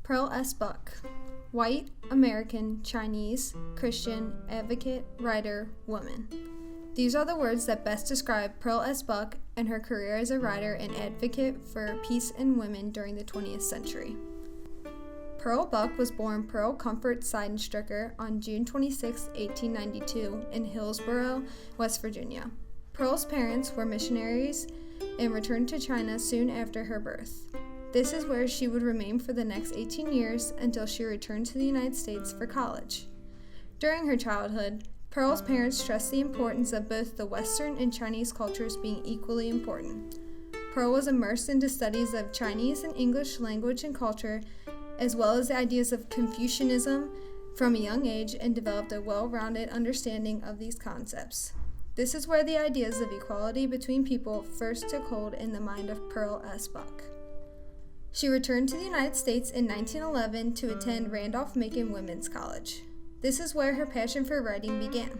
Pearl S. Buck, white, American, Chinese, Christian, advocate, writer, woman. These are the words that best describe Pearl S. Buck and her career as a writer and advocate for peace and women during the 20th century. Pearl Buck was born Pearl Comfort Seidenstricker on June 26, 1892 in Hillsborough, West Virginia. Pearl's parents were missionaries and returned to China soon after her birth. This is where she would remain for the next 18 years until she returned to the United States for college. During her childhood, Pearl's parents stressed the importance of both the Western and Chinese cultures being equally important. Pearl was immersed into studies of Chinese and English language and culture, as well as the ideas of Confucianism from a young age, and developed a well-rounded understanding of these concepts. This is where the ideas of equality between people first took hold in the mind of Pearl S. Buck. She returned to the United States in 1911 to attend Randolph-Macon Women's College. This is where her passion for writing began.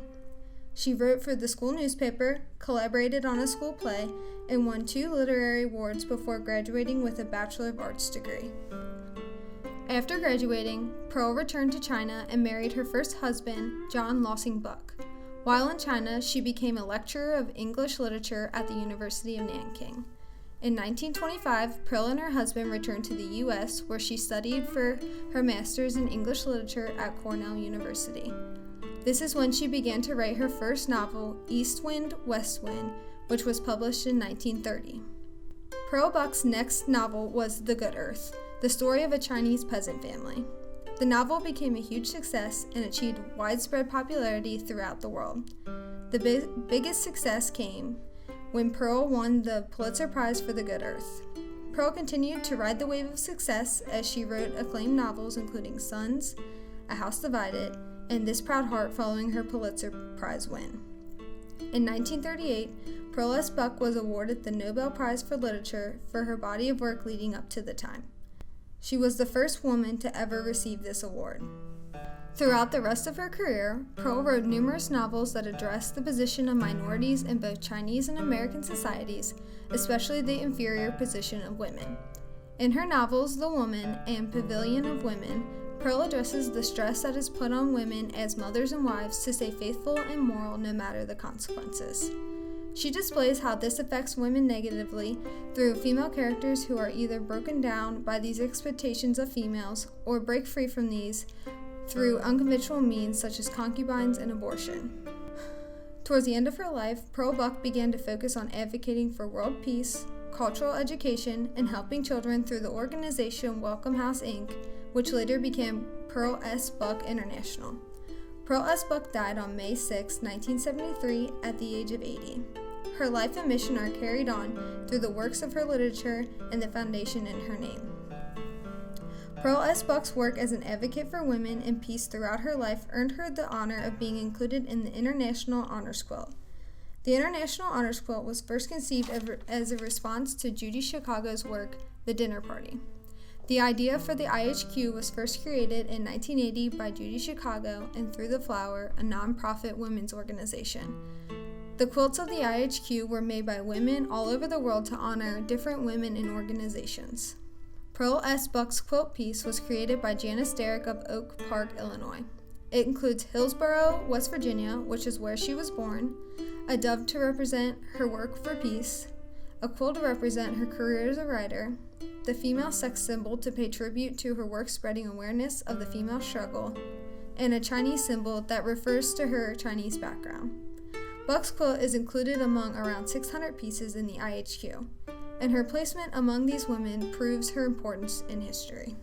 She wrote for the school newspaper, collaborated on a school play, and won 2 literary awards before graduating with a Bachelor of Arts degree. After graduating, Pearl returned to China and married her first husband, John Lossing Buck. While in China, she became a lecturer of English literature at the University of Nanking. In 1925, Pearl and her husband returned to the U.S., where she studied for her master's in English literature at Cornell University. This is when she began to write her first novel, East Wind, West Wind, which was published in 1930. Pearl Buck's next novel was The Good Earth, the story of a Chinese peasant family. The novel became a huge success and achieved widespread popularity throughout the world. The biggest success came when Pearl won the Pulitzer Prize for The Good Earth. Pearl continued to ride the wave of success as she wrote acclaimed novels including Sons, A House Divided, and This Proud Heart following her Pulitzer Prize win. In 1938, Pearl S. Buck was awarded the Nobel Prize for Literature for her body of work leading up to the time. She was the first woman to ever receive this award. Throughout the rest of her career, Pearl wrote numerous novels that addressed the position of minorities in both Chinese and American societies, especially the inferior position of women. In her novels The Woman and Pavilion of Women, Pearl addresses the stress that is put on women as mothers and wives to stay faithful and moral no matter the consequences. She displays how this affects women negatively through female characters who are either broken down by these expectations of females or break free from these through unconventional means such as concubines and abortion. Towards the end of her life, Pearl Buck began to focus on advocating for world peace, cultural education, and helping children through the organization Welcome House Inc., which later became Pearl S. Buck International. Pearl S. Buck died on May 6, 1973, at the age of 80. Her life and mission are carried on through the works of her literature and the foundation in her name. Pearl S. Buck's work as an advocate for women and peace throughout her life earned her the honor of being included in the International Honors Quilt. The International Honors Quilt was first conceived as a response to Judy Chicago's work, The Dinner Party. The idea for the IHQ was first created in 1980 by Judy Chicago and Through the Flower, a nonprofit women's organization. The quilts of the IHQ were made by women all over the world to honor different women in organizations. Pearl S. Buck's quilt piece was created by Janice Derrick of Oak Park, Illinois. It includes Hillsborough, West Virginia, which is where she was born, a dove to represent her work for peace, a quill to represent her career as a writer, the female sex symbol to pay tribute to her work spreading awareness of the female struggle, and a Chinese symbol that refers to her Chinese background. Buck's quilt is included among around 600 pieces in the IHQ, and her placement among these women proves her importance in history.